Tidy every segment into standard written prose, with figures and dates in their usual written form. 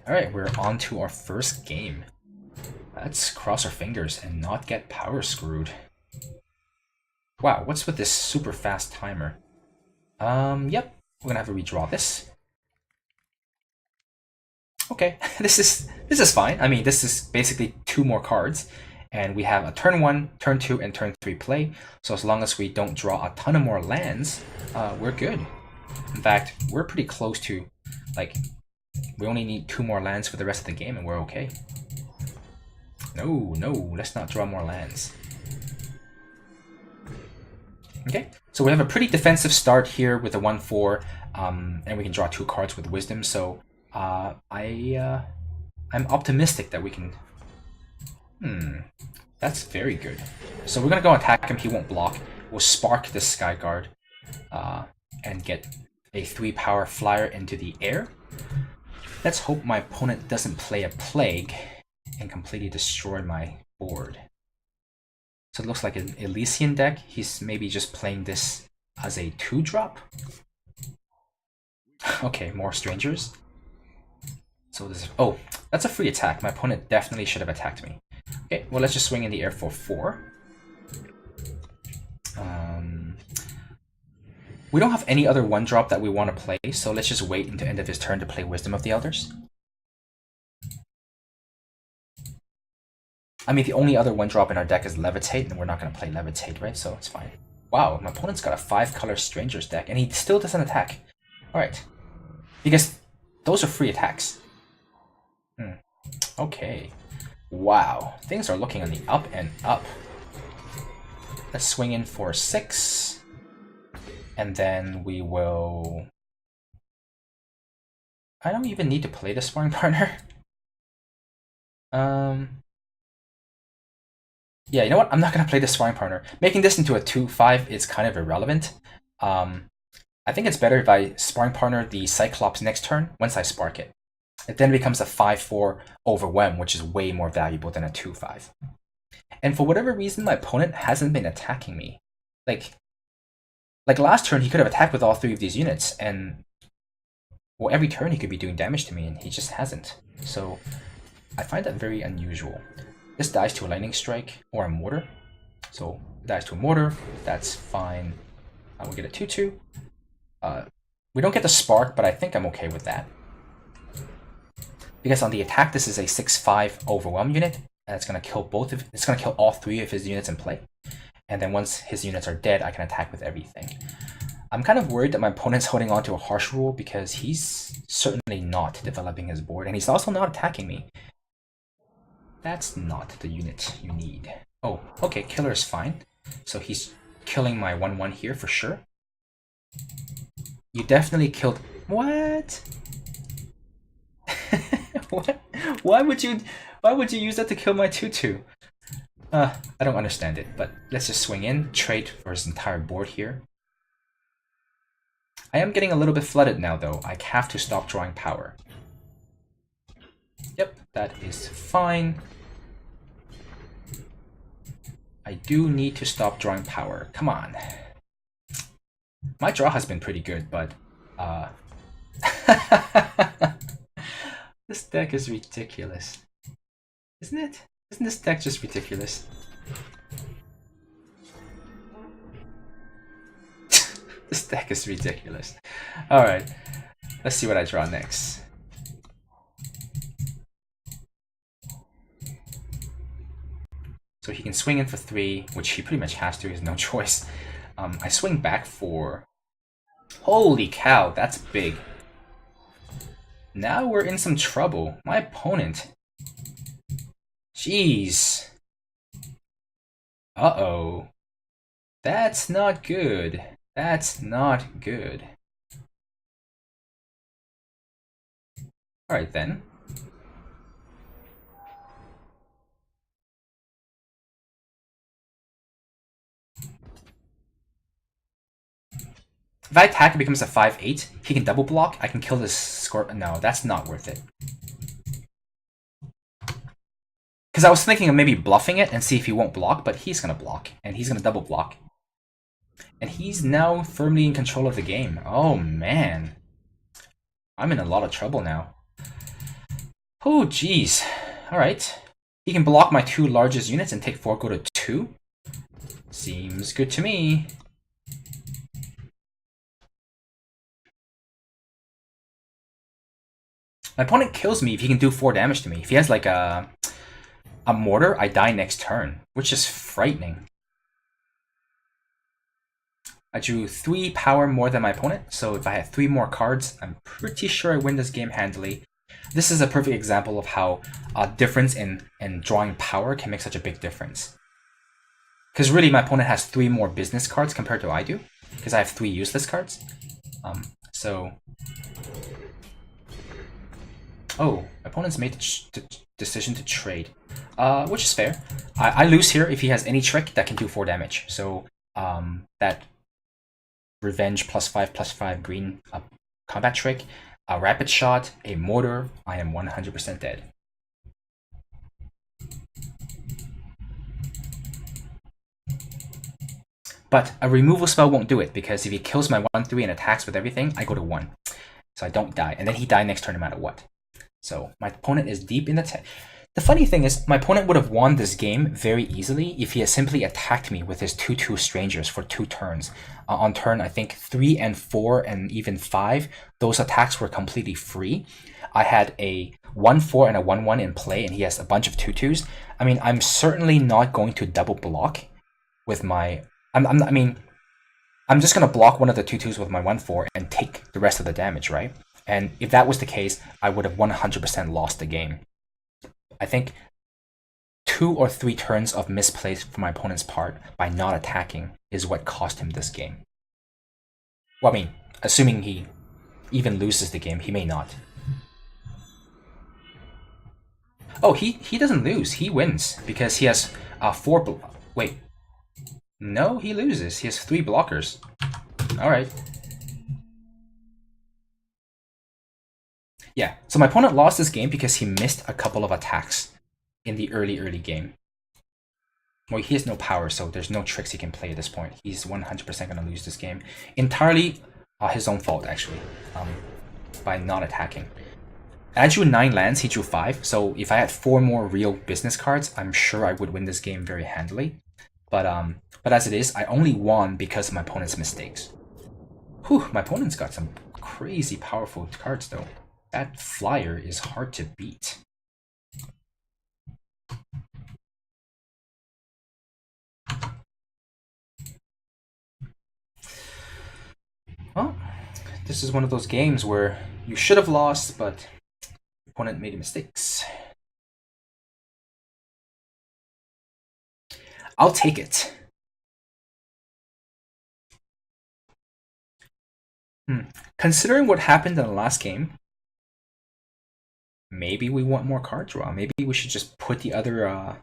Alright, we're on to our first game. Let's cross our fingers and not get power screwed. Wow, what's with this super fast timer? Yep, we're gonna have to redraw this. Okay, this is fine. I mean, this is basically 2 more cards, and we have a turn 1, turn 2, and turn 3 play. So as long as we don't draw a ton of more lands, we're good. In fact, we're pretty close to, like, we only need 2 more lands for the rest of the game, and we're okay. No, let's not draw more lands. Okay, so we have a pretty defensive start here with a 1/4, and we can draw 2 cards with Wisdom. So I'm optimistic that we can. That's very good. So we're gonna go attack him. He won't block. We'll spark the Skyguard, and get a 3-power flyer into the air. Let's hope my opponent doesn't play a Plague and completely destroy my board. So it looks like an Elysian deck. He's maybe just playing this as a 2-drop. Okay, more strangers. So this, oh, that's a free attack. My opponent definitely should have attacked me. Okay, well, let's just swing in the air for 4. We don't have any other 1-drop that we want to play, so let's just wait until the end of his turn to play Wisdom of the Elders. I mean, the only other 1-drop in our deck is Levitate, and we're not going to play Levitate, right? So it's fine. Wow, my opponent's got a 5-color Strangers deck, and he still doesn't attack. Alright. Because those are free attacks. Okay. Wow. Things are looking on the up and up. Let's swing in for 6. And then we will... I don't even need to play the Sparring Partner. Yeah, you know what? I'm not going to play the Sparring Partner. Making this into a 2/5 is kind of irrelevant. I think it's better if I Sparring Partner the Cyclops next turn once I spark it. It then becomes a 5/4 Overwhelm, which is way more valuable than a 2/5. And for whatever reason, my opponent hasn't been attacking me. Like last turn, he could have attacked with all 3 of these units, and well, every turn he could be doing damage to me, and he just hasn't. So I find that very unusual. This dies to a Lightning Strike or a Mortar. So it dies to a Mortar, that's fine. We'll get a 2/2. We don't get the Spark, but I think I'm okay with that. Because on the attack, this is a 6/5 Overwhelm unit, and it's gonna kill it's gonna kill all 3 of his units in play. And then once his units are dead, I can attack with everything. I'm kind of worried that my opponent's holding on to a Harsh Rule because he's certainly not developing his board, and he's also not attacking me. That's not the unit you need. Oh, okay, Killer is fine. So he's killing my 1/1 here for sure. You definitely killed... What? What? Why would you use that to kill my 2/2? I don't understand it, but let's just swing in, trade for his entire board here. I am getting a little bit flooded now, though. I have to stop drawing power. Yep, that is fine. I do need to stop drawing power. Come on. My draw has been pretty good, but... This deck is ridiculous. Isn't it? Isn't this deck just ridiculous? This deck is ridiculous. Alright, let's see what I draw next. So he can swing in for 3, which he pretty much has to, he has no choice. I swing back for... Holy cow, that's big. Now we're in some trouble. My opponent... Jeez. Uh-oh. That's not good. That's not good. Alright then. If I attack, it becomes a 5/8. He can double block. I can kill this Scorpion. No, that's not worth it. Because I was thinking of maybe bluffing it and see if he won't block, but he's going to block. And he's going to double block. And he's now firmly in control of the game. Oh, man. I'm in a lot of trouble now. Oh, jeez. Alright. He can block my 2 largest units and take 4, go to 2. Seems good to me. My opponent kills me if he can do 4 damage to me. If he has like a mortar, I die next turn, which is frightening. I drew 3 power more than my opponent, so if I had 3 more cards, I'm pretty sure I win this game handily. This is a perfect example of how a difference in drawing power can make such a big difference. Because really, my opponent has 3 more business cards compared to I do, because I have 3 useless cards. So... Oh, my opponent's made the decision to trade, which is fair. I lose here if he has any trick that can do 4 damage. So that Revenge +5/+5 green combat trick, a rapid shot, a mortar, I am 100% dead. But a removal spell won't do it, because if he kills my 1/3 and attacks with everything, I go to 1. So I don't die, and then he dies next turn no matter what. So my opponent is deep in the... The funny thing is, my opponent would have won this game very easily if he had simply attacked me with his 2/2 strangers for 2 turns. On turn, I think 3 and 4 and even 5, those attacks were completely free. I had a 1/4 and a 1/1 in play, and he has a bunch of 2/2s. I mean, I'm certainly not going to double block with my... I'm just going to block one of the 2/2s with my 1/4 and take the rest of the damage, right? And if that was the case, I would have 100% lost the game. I think 2 or 3 turns of misplays from my opponent's part by not attacking is what cost him this game. Well, I mean, assuming he even loses the game, he may not. Oh, he doesn't lose. He wins because he has 4... Wait. No, he loses. He has 3 blockers. Alright. Yeah, so my opponent lost this game because he missed a couple of attacks in the early game. Well, he has no power, so there's no tricks he can play at this point. He's 100% going to lose this game. Entirely his own fault, actually, by not attacking. I drew 9 lands, he drew 5, so if I had 4 more real business cards, I'm sure I would win this game very handily. But as it is, I only won because of my opponent's mistakes. Whew, my opponent's got some crazy powerful cards, though. That flyer is hard to beat. Well, this is one of those games where you should have lost, but your opponent made mistakes. I'll take it. Considering what happened in the last game, maybe we want more card draw. Maybe we should just put the other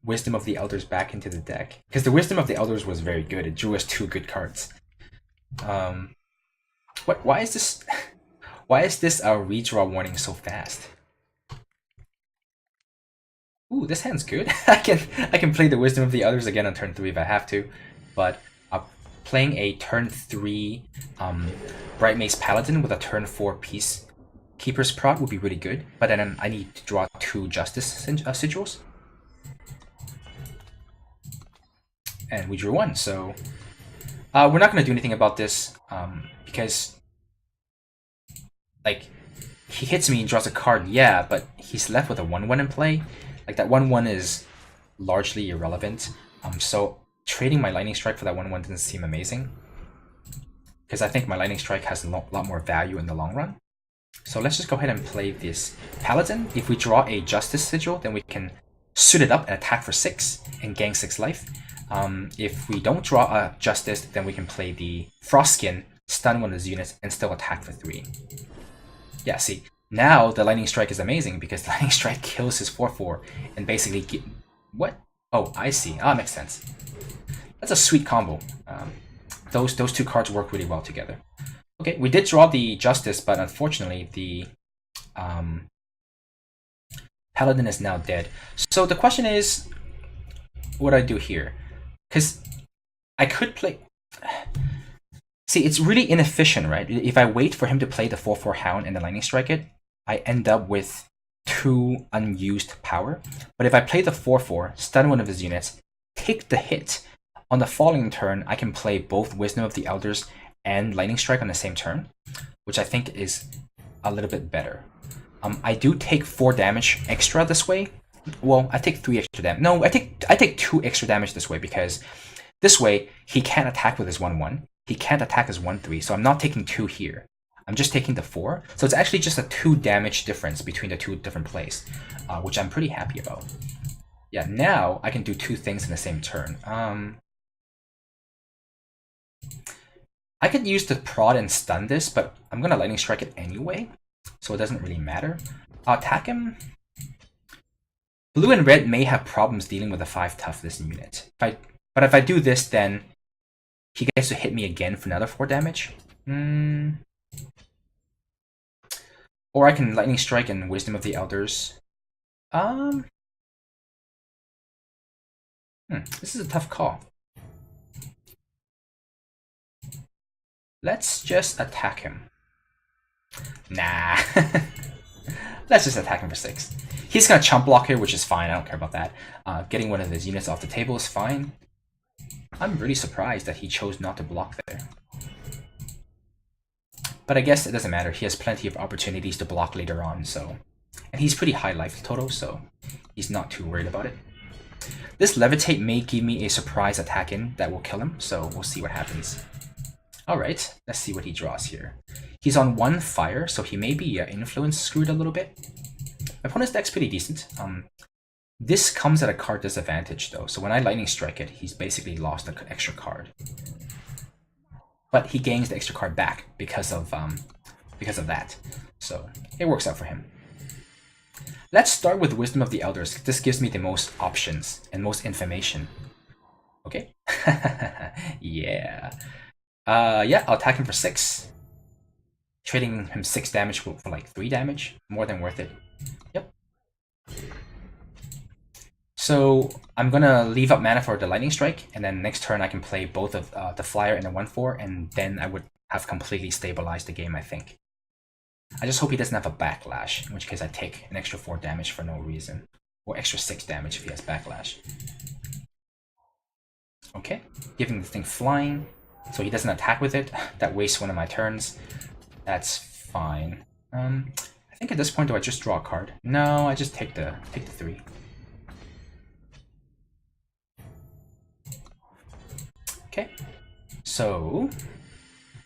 Wisdom of the Elders back into the deck, because the Wisdom of the Elders was very good. It drew us 2 good cards. Why is this? Why is this redraw warning so fast? Ooh, this hand's good. I can play the Wisdom of the Elders again on turn 3 if I have to, but playing a turn 3 Bright Mace Paladin with a turn 4 Peace Keeper's Prot would be really good, but then I need to draw 2 Justice Sigils. And we drew 1, so we're not going to do anything about this because, like, he hits me and draws a card, yeah, but he's left with a 1/1 in play. Like, that 1/1 is largely irrelevant. So trading my Lightning Strike for that 1/1 doesn't seem amazing, because I think my Lightning Strike has a lot more value in the long run. So let's just go ahead and play this Paladin. If we draw a Justice Sigil, then we can suit it up and attack for 6 and gain 6 life. If we don't draw a Justice, then we can play the Frostskin, stun one of his units, and still attack for 3. Yeah, see, now the Lightning Strike is amazing because the Lightning Strike kills his 4/4 and basically what? Oh, I see. Ah, makes sense. That's a sweet combo. Those 2 cards work really well together. Okay, we did draw the Justice, but unfortunately the Paladin is now dead. So the question is, what do I do here? Because I could play... See, it's really inefficient, right? If I wait for him to play the 4/4 Hound and the Lightning Strike it, I end up with 2 unused power. But if I play the 4/4, stun one of his units, take the hit, on the following turn, I can play both Wisdom of the Elders and Lightning Strike on the same turn, which I think is a little bit better. I do take 4 damage extra this way. Well, I take 3 extra damage. No, I take 2 extra damage this way because this way he can't attack with his 1/1. He can't attack his 1/3, so I'm not taking 2 here. I'm just taking the 4. So it's actually just a 2 damage difference between the 2 different plays, which I'm pretty happy about. Yeah, now I can do 2 things in the same turn. I could use the prod and stun this, but I'm gonna Lightning Strike it anyway, so it doesn't really matter. I'll attack him. Blue and red may have problems dealing with a 5 toughness unit. But if I do this, then he gets to hit me again for another 4 damage. Or I can Lightning Strike and Wisdom of the Elders. This is a tough call. Let's just attack him. Nah. Let's just attack him for 6. He's gonna chump block here, which is fine. I don't care about that. Getting one of his units off the table is fine. I'm really surprised that he chose not to block there. But I guess it doesn't matter. He has plenty of opportunities to block later on, so... And he's pretty high life total, so he's not too worried about it. This Levitate may give me a surprise attack in that will kill him, so we'll see what happens. Alright, let's see what he draws here. He's on 1 fire, so he may be influence screwed a little bit. My opponent's deck's pretty decent. This comes at a card disadvantage though, so when I Lightning Strike it, he's basically lost an extra card. But he gains the extra card back because of that. So it works out for him. Let's start with Wisdom of the Elders. This gives me the most options and most information. Okay? Yeah. Yeah, I'll attack him for 6. Trading him 6 damage for like 3 damage. More than worth it. Yep. So I'm gonna leave up mana for the Lightning Strike, and then next turn I can play both of the Flyer and the 1/4, and then I would have completely stabilized the game, I think. I just hope he doesn't have a Backlash, in which case I take an extra 4 damage for no reason. Or extra 6 damage if he has Backlash. Okay, giving the thing flying, so he doesn't attack with it. That wastes one of my turns. That's fine. I think at this point, do I just draw a card? No, I just take the 3. Okay, so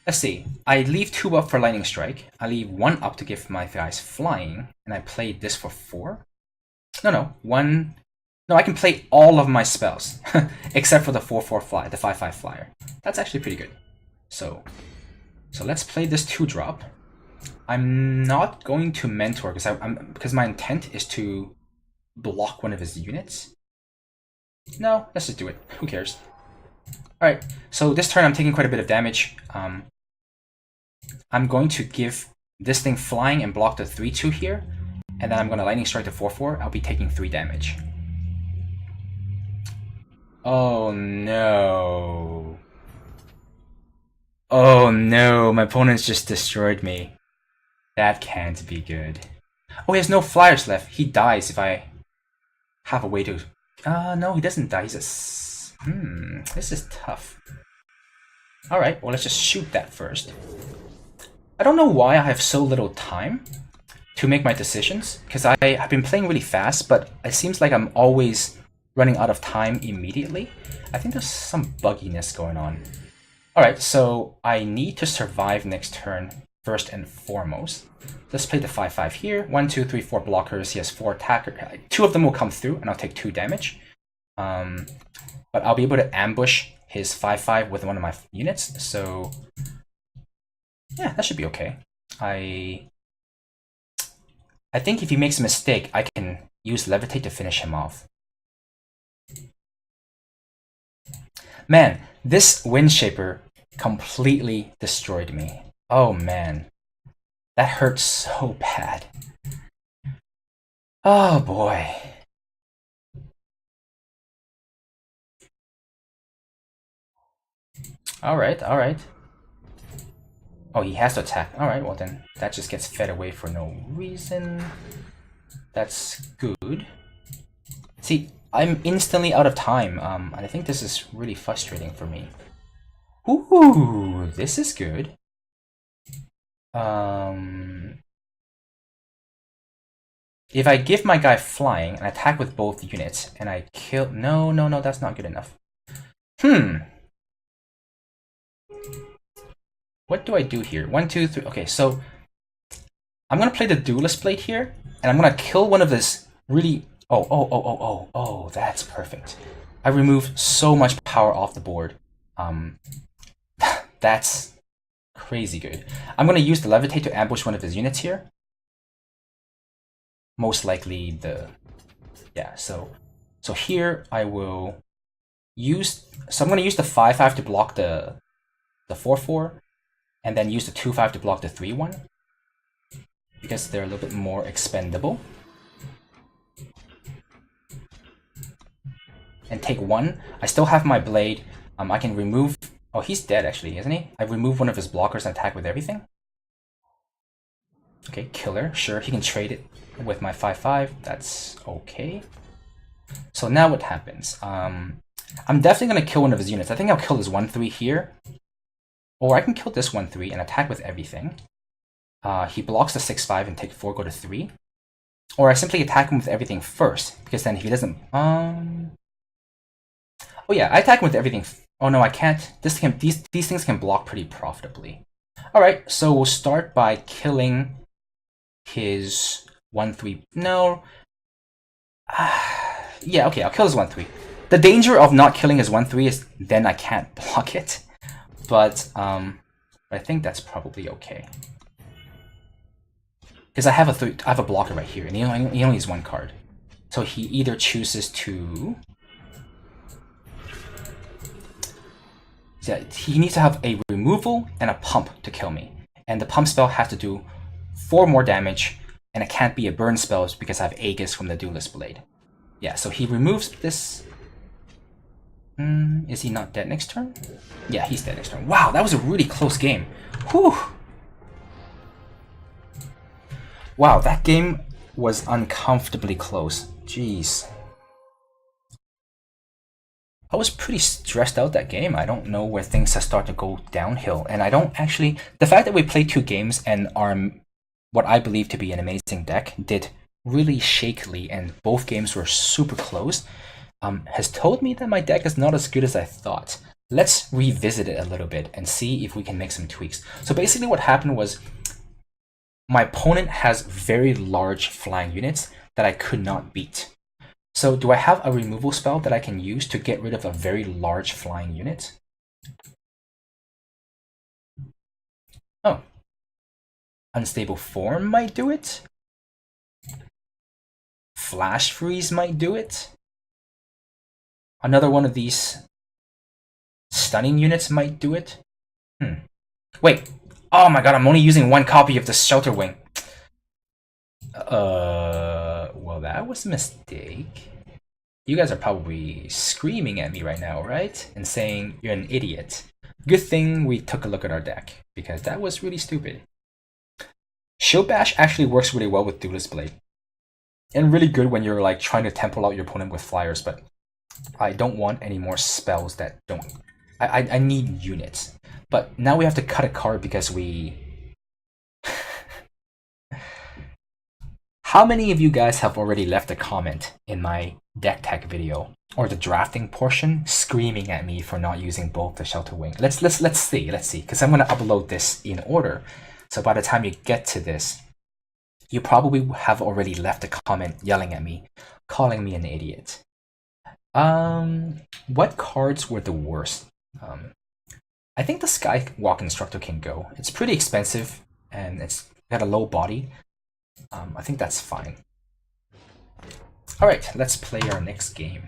let's see. I leave 2 up for Lightning Strike. I leave 1 up to give my guys flying, and I play this for 4. No, 1. No, I can play all of my spells except for the 4/4 fly, the 5/5 flyer. That's actually pretty good. So let's play this 2-drop. I'm not going to mentor because my intent is to block one of his units. No, let's just do it. Who cares? Alright, so this turn I'm taking quite a bit of damage. I'm going to give this thing flying and block the 3/2 here, and then I'm going to Lightning Strike the 4/4. I'll be taking 3 damage. Oh no. Oh no, my opponent's just destroyed me. That can't be good. Oh, he has no flyers left. He dies if I have a way to... no, he doesn't die. He's a... this is tough. Alright, well, let's just shoot that first. I don't know why I have so little time to make my decisions, because I've been playing really fast, but it seems like I'm always running out of time immediately. I think there's some bugginess going on. Alright, so I need to survive next turn first and foremost. Let's play the 5/5 here. 1, 2, 3, 4 blockers. He has 4 attackers. 2 of them will come through, and I'll take 2 damage. But I'll be able to ambush his 5/5 with one of my units, so yeah, that should be okay. I think if he makes a mistake, I can use Levitate to finish him off. Man, this Windshaper completely destroyed me. Oh man, that hurts so bad. Oh boy. Alright. Oh, he has to attack. Alright, well then, that just gets fed away for no reason. That's good. See, I'm instantly out of time. I think this is really frustrating for me. Ooh, this is good. If I give my guy flying and attack with both units, and I kill... No, that's not good enough. What do I do here? 1, 2, 3... Okay, so... I'm gonna play the Duelist Blade here, and I'm gonna kill one of this really... Oh, that's perfect. I remove so much power off the board. That's crazy good. I'm gonna use the Levitate to ambush one of his units here. Most likely the... Yeah, so here I will use... So I'm gonna use the 5-5 to block the 4-4, and then use the 2-5 to block the 3-1. Because they're a little bit more expendable. And take 1. I still have my blade. I can remove... Oh, he's dead actually, isn't he? I remove one of his blockers and attack with everything. Okay, killer. Sure, he can trade it with my 5-5. That's okay. So now what happens? I'm definitely going to kill one of his units. I think I'll kill this 1-3 here. Or I can kill this 1-3 and attack with everything. He blocks the 6-5 and take 4, go to 3. Or I simply attack him with everything first, because then if he doesn't... Oh yeah, I attack him with everything... Oh no, I can't. These things can block pretty profitably. Alright, so we'll start by killing his 1-3... No. Yeah, okay, I'll kill his 1-3. The danger of not killing his 1-3 is then I can't block it. But I think that's probably okay. Because I have a blocker right here, and he only has 1 card. So he either chooses to... Yeah, he needs to have a removal and a pump to kill me. And the pump spell has to do 4 more damage, and it can't be a burn spell because I have Aegis from the Duelist Blade. Yeah, so he removes this... is he not dead next turn? Yeah, he's dead next turn. Wow, that was a really close game. Whew! Wow, that game was uncomfortably close. Jeez. I was pretty stressed out that game. I don't know where things have started to go downhill. And I don't actually... The fact that we played 2 games and are what I believe to be an amazing deck did really shakily, and both games were super close, has told me that my deck is not as good as I thought. Let's revisit it a little bit and see if we can make some tweaks. So basically what happened was my opponent has very large flying units that I could not beat. So do I have a removal spell that I can use to get rid of a very large flying unit? Oh. Unstable Form might do it. Flash Freeze might do it. Another one of these stunning units might do it. Wait. Oh my god, I'm only using 1 copy of the Shelter Wing. Well, that was a mistake. You guys are probably screaming at me right now, right? And saying you're an idiot. Good thing we took a look at our deck, because that was really stupid. Shield Bash actually works really well with Duelist Blade. And really good when you're like trying to tempo out your opponent with flyers, but I don't want any more spells that don't... I need units. But now we have to cut a card because we... How many of you guys have already left a comment in my deck tech video or the drafting portion screaming at me for not using both the Shelter Wing? Let's see, because I'm going to upload this in order. So by the time you get to this, you probably have already left a comment yelling at me, calling me an idiot. What cards were the worst? I think the Skywalk Instructor can go. It's pretty expensive and it's got a low body. I think that's fine. Alright, let's play our next game.